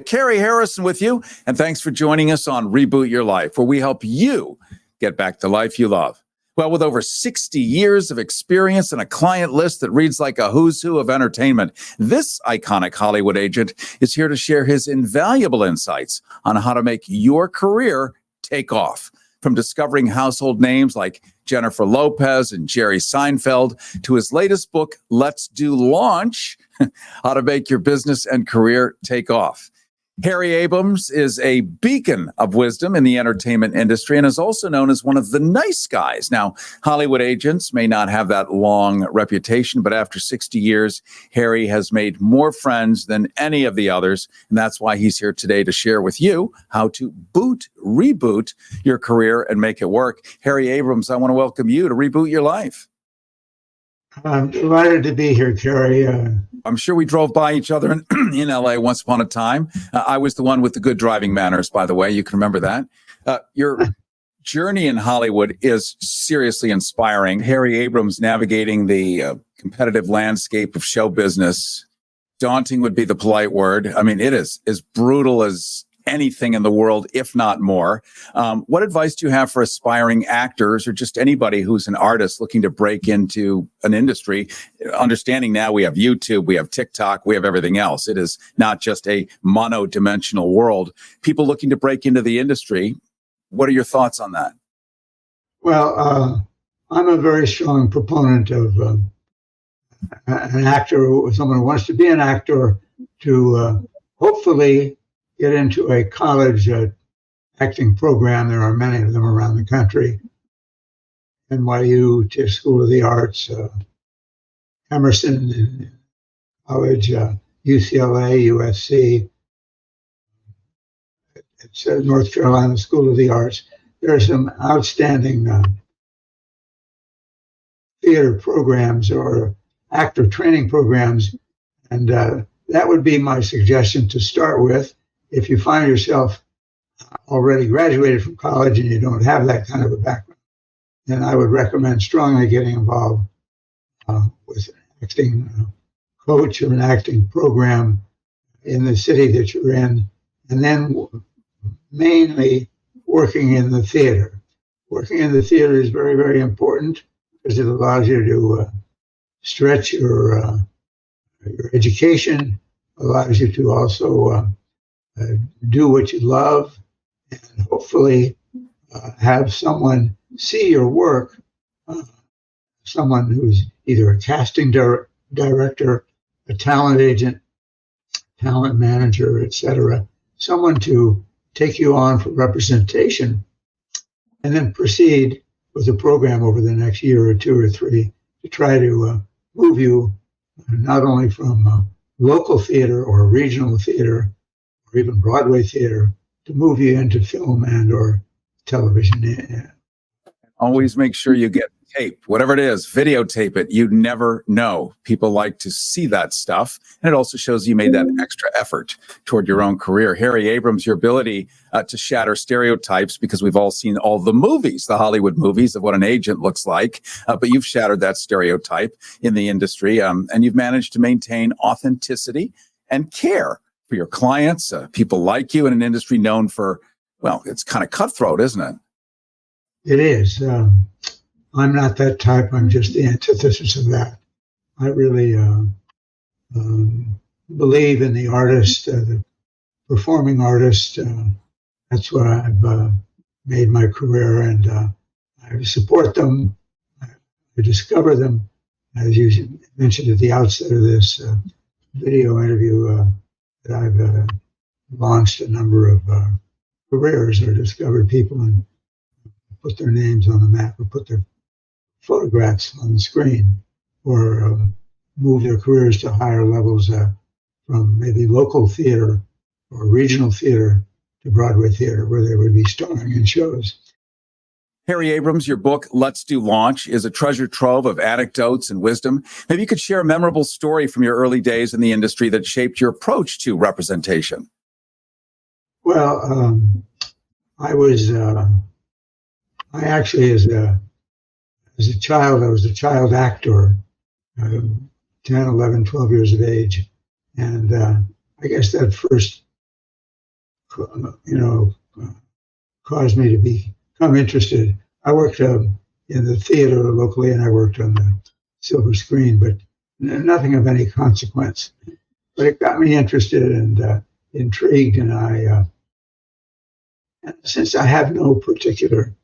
Cary Harrison with you, and thanks for joining us on Reboot Your Life, where we help you get back to life you love. Well, with over 60 years of experience and a client list that reads like a who's who of entertainment, this iconic Hollywood agent is here to share his invaluable insights on how to make your career take off. From discovering household names like Jennifer Lopez and Jerry Seinfeld to his latest book, Let's Do Launch, How to Make Your Business and Career Take Off. Harry Abrams is a beacon of wisdom in the entertainment industry and is also known as one of the nice guys. Now, Hollywood agents may not have that long reputation, but after 60 years, Harry has made more friends than any of the others. And that's why he's here today to share with you how to reboot your career and make it work. Harry Abrams, I want to welcome you to Reboot Your Life. I'm delighted to be here, Cary. I'm sure we drove by each other in LA once upon a time. I was the one with the good driving manners, by the way. You can remember that. Your journey in Hollywood is seriously inspiring. Harry Abrams navigating the competitive landscape of show business. Daunting would be the polite word. I mean, it is as brutal as anything in the world, if not more. What advice do you have for aspiring actors or just anybody who's an artist looking to break into an industry? Understanding now we have YouTube, we have TikTok, we have everything else. It is not just a mono-dimensional world. People looking to break into the industry, what are your thoughts on that? Well, I'm a very strong proponent of an actor, someone who wants to be an actor, to hopefully get into a college acting program. There are many of them around the country. NYU, Tisch School of the Arts, Emerson College, UCLA, USC, it's North Carolina School of the Arts. There are some outstanding theater programs or actor training programs, and that would be my suggestion to start with. If you find yourself already graduated from college and you don't have that kind of a background, then I would recommend strongly getting involved with an acting coach or an acting program in the city that you're in, and then mainly working in the theater. Working in the theater is very, very important because it allows you to stretch your education, allows you to also do what you love, and hopefully have someone see your work, someone who's either a casting director, a talent agent, talent manager, etc., someone to take you on for representation, and then proceed with a program over the next year or two or three to try to move you not only from local theater or regional theater or even Broadway theater, to move you into film and or television. Always make sure you get taped, whatever it is, videotape it. You never know. People like to see that stuff. And it also shows you made that extra effort toward your own career. Harry Abrams, your ability to shatter stereotypes, because we've all seen all the movies, the Hollywood movies of what an agent looks like. But you've shattered that stereotype in the industry. And you've managed to maintain authenticity and care for your clients. People like you in an industry known for, well, it's kind of cutthroat, isn't it? It is. I'm not that type. I'm just the antithesis of that. I really believe in the artist, the performing artist. That's what I've made my career, and I support them. I discover them. As you mentioned at the outset of this video interview, that I've launched a number of careers or discovered people and put their names on the map or put their photographs on the screen, or move their careers to higher levels from maybe local theater or regional theater to Broadway theater, where they would be starring in shows. Harry Abrams, your book, Let's Do Launch, is a treasure trove of anecdotes and wisdom. Maybe you could share a memorable story from your early days in the industry that shaped your approach to representation. Well, I actually, as a child, I was a child actor, 10, 11, 12 years of age. And I guess that first caused me to become interested. I worked in the theater locally, and I worked on the silver screen, but nothing of any consequence. But it got me interested and intrigued, and since I have no particular,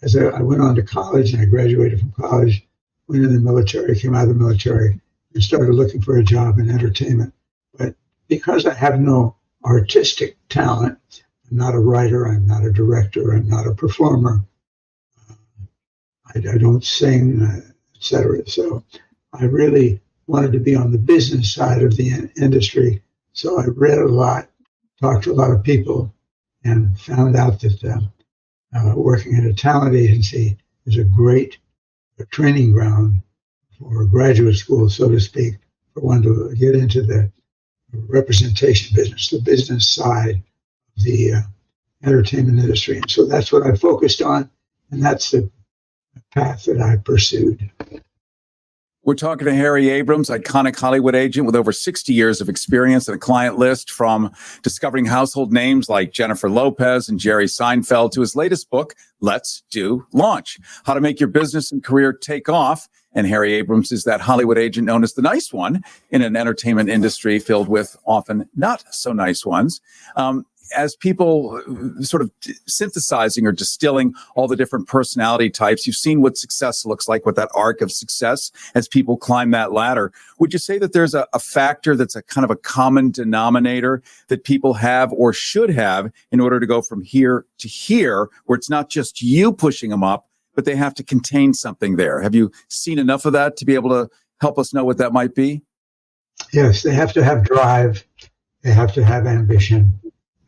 as I went on to college and I graduated from college, went in the military, came out of the military, and started looking for a job in entertainment. But because I have no artistic talent, I'm not a writer, I'm not a director, I'm not a performer, I don't sing, etc. So I really wanted to be on the business side of the industry. So I read a lot, talked to a lot of people, and found out that working at a talent agency is a great training ground for graduate school, so to speak, for one to get into the representation business, the business side of the entertainment industry. And so that's what I focused on, and that's the path that I pursued. We're talking to Harry Abrams, iconic Hollywood agent with over 60 years of experience and a client list, from discovering household names like Jennifer Lopez and Jerry Seinfeld to his latest book, Let's Do Launch, How to Make Your Business and Career Take Off. And Harry Abrams is that Hollywood agent known as the nice one in an entertainment industry filled with often not so nice ones. As people sort of synthesizing or distilling all the different personality types, you've seen what success looks like, what that arc of success as people climb that ladder. Would you say that there's a factor that's a kind of a common denominator that people have or should have in order to go from here to here, where it's not just you pushing them up, but they have to contain something there? Have you seen enough of that to be able to help us know what that might be? Yes, they have to have drive. They have to have ambition.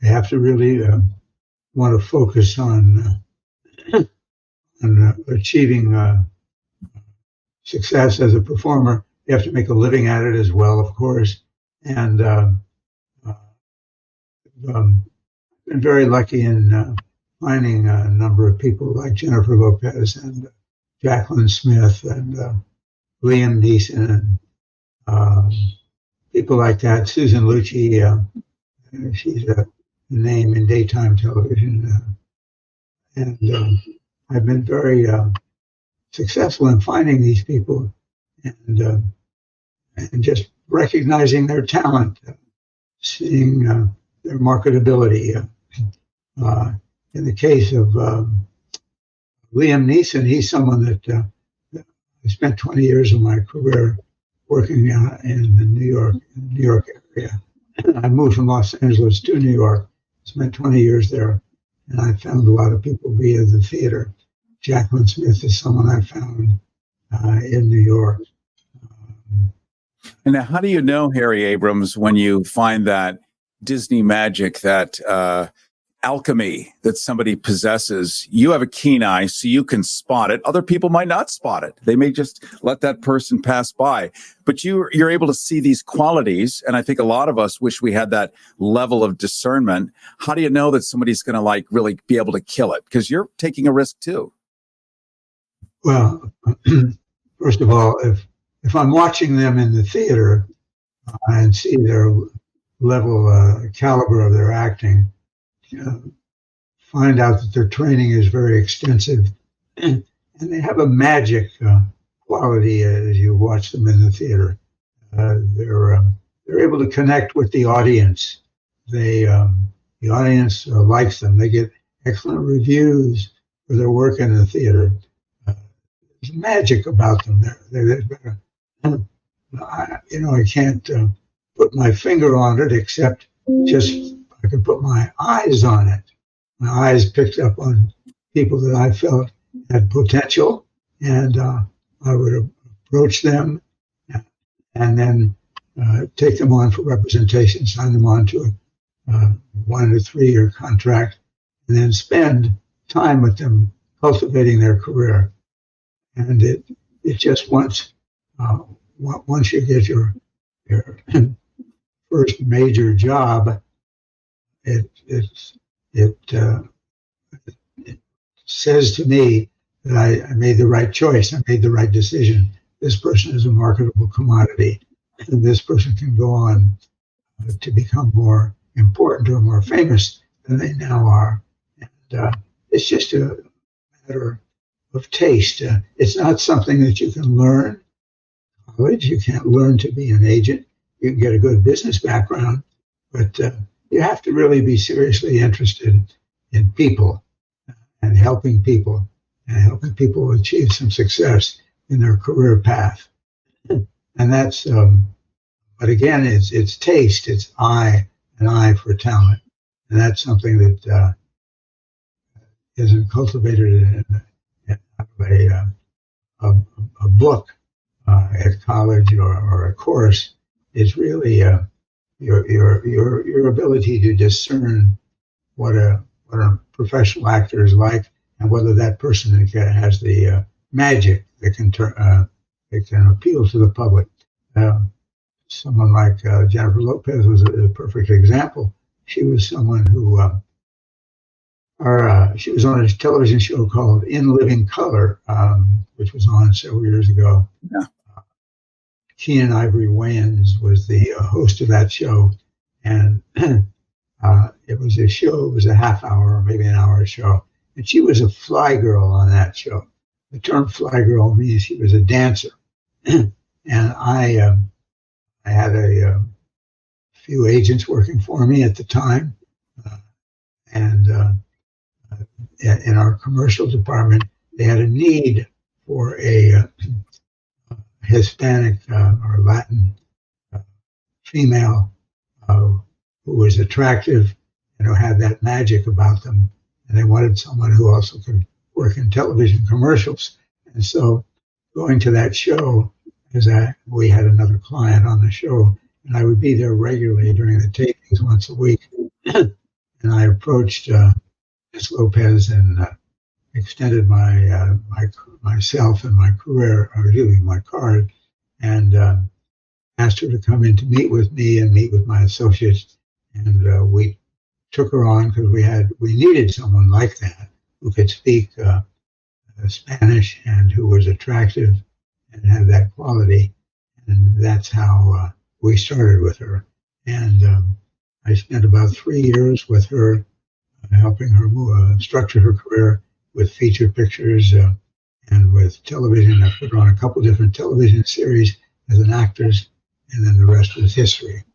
They have to really want to focus on achieving success as a performer. They have to make a living at it as well, of course. And been very lucky in finding a number of people like Jennifer Lopez and Jacqueline Smith and Liam Neeson and people like that. Susan Lucci, she's a name in daytime television, and I've been very successful in finding these people and just recognizing their talent, seeing their marketability. In the case of Liam Neeson, he's someone that I spent 20 years of my career working in the New York area. I moved from Los Angeles to New York, spent 20 years there, and I found a lot of people via the theater. Jacqueline Smith is someone I found in New York. And now, how do you know, Harry Abrams, when you find that Disney magic, that alchemy that somebody possesses? You have a keen eye, so you can spot it. Other people might not spot it. They may just let that person pass by. But you're able to see these qualities, and I think a lot of us wish we had that level of discernment. How do you know that somebody's going to really be able to kill it? Because you're taking a risk too. Well, first of all, if I'm watching them in the theater and see their level, caliber of their acting, find out that their training is very extensive, and they have a magic quality as you watch them in the theater. They're able to connect with the audience. The audience likes them. They get excellent reviews for their work in the theater. There's magic about them. I can't put my finger on it, except just I could put my eyes on it. My eyes picked up on people that I felt had potential, and I would approach them and then take them on for representation, sign them on to a 1 to 3 year contract, and then spend time with them cultivating their career. And it just once you get your first major job, it says to me that I made the right choice. I made the right decision. This person is a marketable commodity, and this person can go on to become more important or more famous than they now are. And it's just a matter of taste. It's not something that you can learn in college. You can't learn to be an agent. You can get a good business background, but you have to really be seriously interested in people and helping people achieve some success in their career path. And that's, but again, it's taste, it's an eye for talent. And that's something that isn't cultivated in a book at college or a course. It's really your ability to discern what a professional actor is like, and whether that person has the magic that can appeal to the public. Someone like Jennifer Lopez was a perfect example. She was someone who, she was on a television show called In Living Color, which was on several years ago. Yeah. Keenan Ivory Wayans was the host of that show, and it was a half hour or maybe an hour show, and she was a fly girl on that show. The term fly girl means she was a dancer, and I had a few agents working for me at the time, and in our commercial department, they had a need for a Hispanic or Latin female who was attractive and who had that magic about them. And they wanted someone who also could work in television commercials. And so going to that show, we had another client on the show, and I would be there regularly during the tapings once a week. And I approached Ms. Lopez and extended myself and my career, or really my card, and asked her to come in to meet with me and meet with my associates. And we took her on because we needed someone like that who could speak Spanish and who was attractive and had that quality. And that's how we started with her. And I spent about 3 years with her, helping her structure her career with feature pictures and with television. I put her on a couple different television series as an actress, and then the rest was history.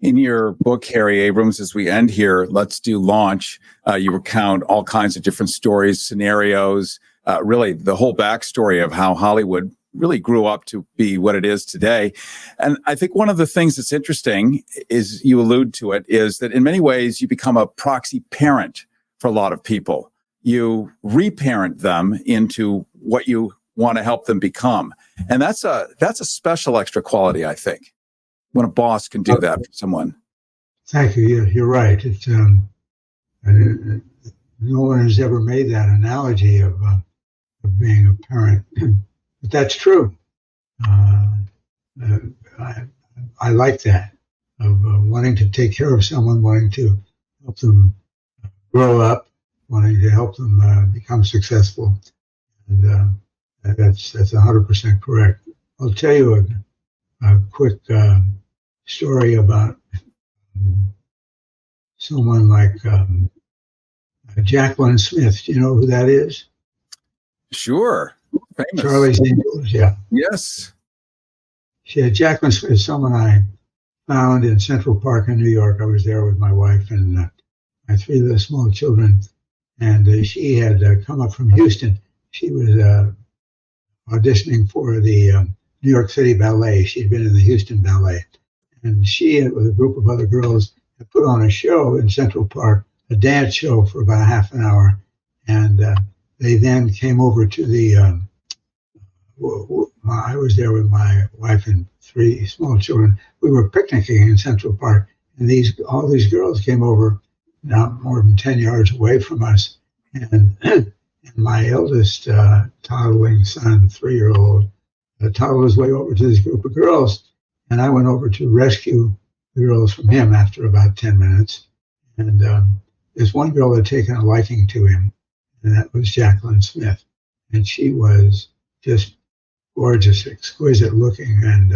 In your book, Cary Abrams, as we end here, Let's Do Launch, you recount all kinds of different stories, scenarios, really the whole backstory of how Hollywood really grew up to be what it is today. And I think one of the things that's interesting is, you allude to it, is that in many ways you become a proxy parent for a lot of people. You reparent them into what you want to help them become. And that's a special extra quality, I think, when a boss can do that for someone. Thank you. Yeah, you're right. It's no one has ever made that analogy of being a parent, but that's true. I like that, of wanting to take care of someone, wanting to help them grow up, wanting to help them become successful, and that's 100% correct. I'll tell you a quick story about someone like Jacqueline Smith. Do you know who that is? Sure. Famous. Charlie's Angels, yeah. Yes. Jacqueline Smith is someone I found in Central Park in New York. I was there with my wife and my 3 little small children, and she had come up from Houston. She was auditioning for the New York City Ballet. She'd been in the Houston Ballet. And she, with a group of other girls, had put on a show in Central Park, a dance show for about half an hour. And they then came over to the, I was there with my wife and 3 small children. We were picnicking in Central Park. And all these girls came over, not more than 10 yards away from us. And my eldest toddling son, 3-year-old, toddled his way over to this group of girls. And I went over to rescue the girls from him after about 10 minutes. And this one girl had taken a liking to him, and that was Jacqueline Smith. And she was just gorgeous, exquisite looking. And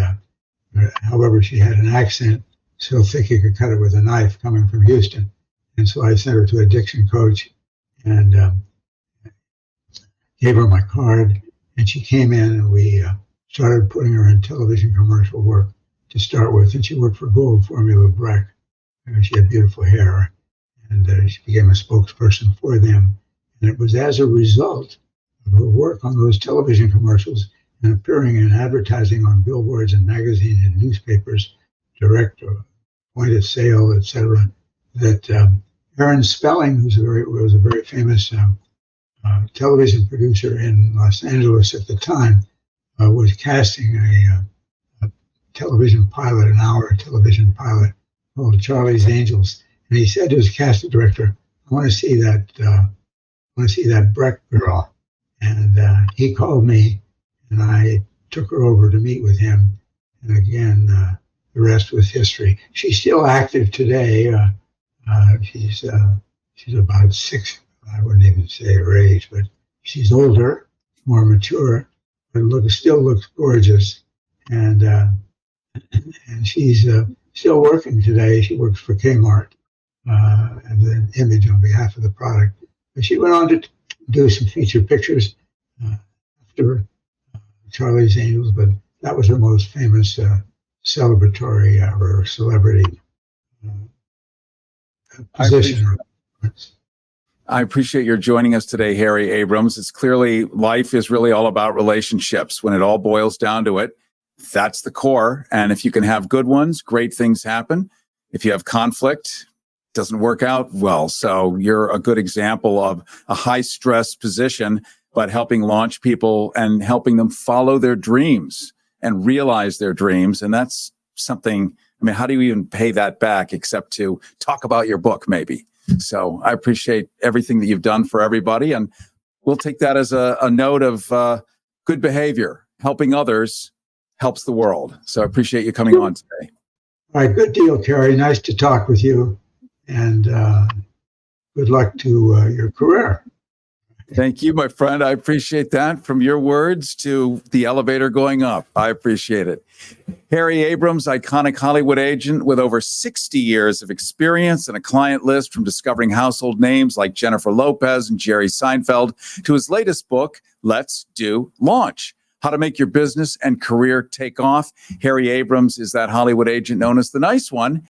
however, she had an accent, so thick you could cut it with a knife, coming from Houston. And so I sent her to a diction coach and gave her my card. And she came in and we started putting her in television commercial work to start with. And she worked for Gold Formula Breck. And she had beautiful hair. And she became a spokesperson for them. And it was as a result of her work on those television commercials and appearing in advertising on billboards and magazines and newspapers, direct or point of sale, etc., that Aaron Spelling, who was a very famous television producer in Los Angeles at the time, was casting a television pilot, an hour television pilot called Charlie's Angels, and he said to his casting director, "I want to see that Breck girl." And he called me, and I took her over to meet with him. And again, the rest was history. She's still active today. She's about 6. I wouldn't even say her age, but she's older, more mature, but still looks gorgeous. And she's still working today. She works for Kmart as an image on behalf of the product. But she went on to do some feature pictures after Charlie's Angels, but that was her most famous celebratory or celebrity position. I appreciate your joining us today, Harry Abrams. It's clearly life is really all about relationships. When it all boils down to it, that's the core. And if you can have good ones, great things happen. If you have conflict, it doesn't work out well. So you're a good example of a high stress position, but helping launch people and helping them follow their dreams and realize their dreams. And that's something, I mean, how do you even pay that back except to talk about your book, maybe? So I appreciate everything that you've done for everybody. And we'll take that as a note of good behavior. Helping others helps the world. So I appreciate you coming on today. All right. Good deal, Cary. Nice to talk with you. And good luck to your career. Thank you, my friend. I appreciate that. From your words to the elevator going up. I appreciate it. Harry Abrams, iconic Hollywood agent with over 60 years of experience and a client list from discovering household names like Jennifer Lopez and Jerry Seinfeld to his latest book, Let's Do Launch: How to Make Your Business and Career Take Off. Harry Abrams is that Hollywood agent known as the Nice One.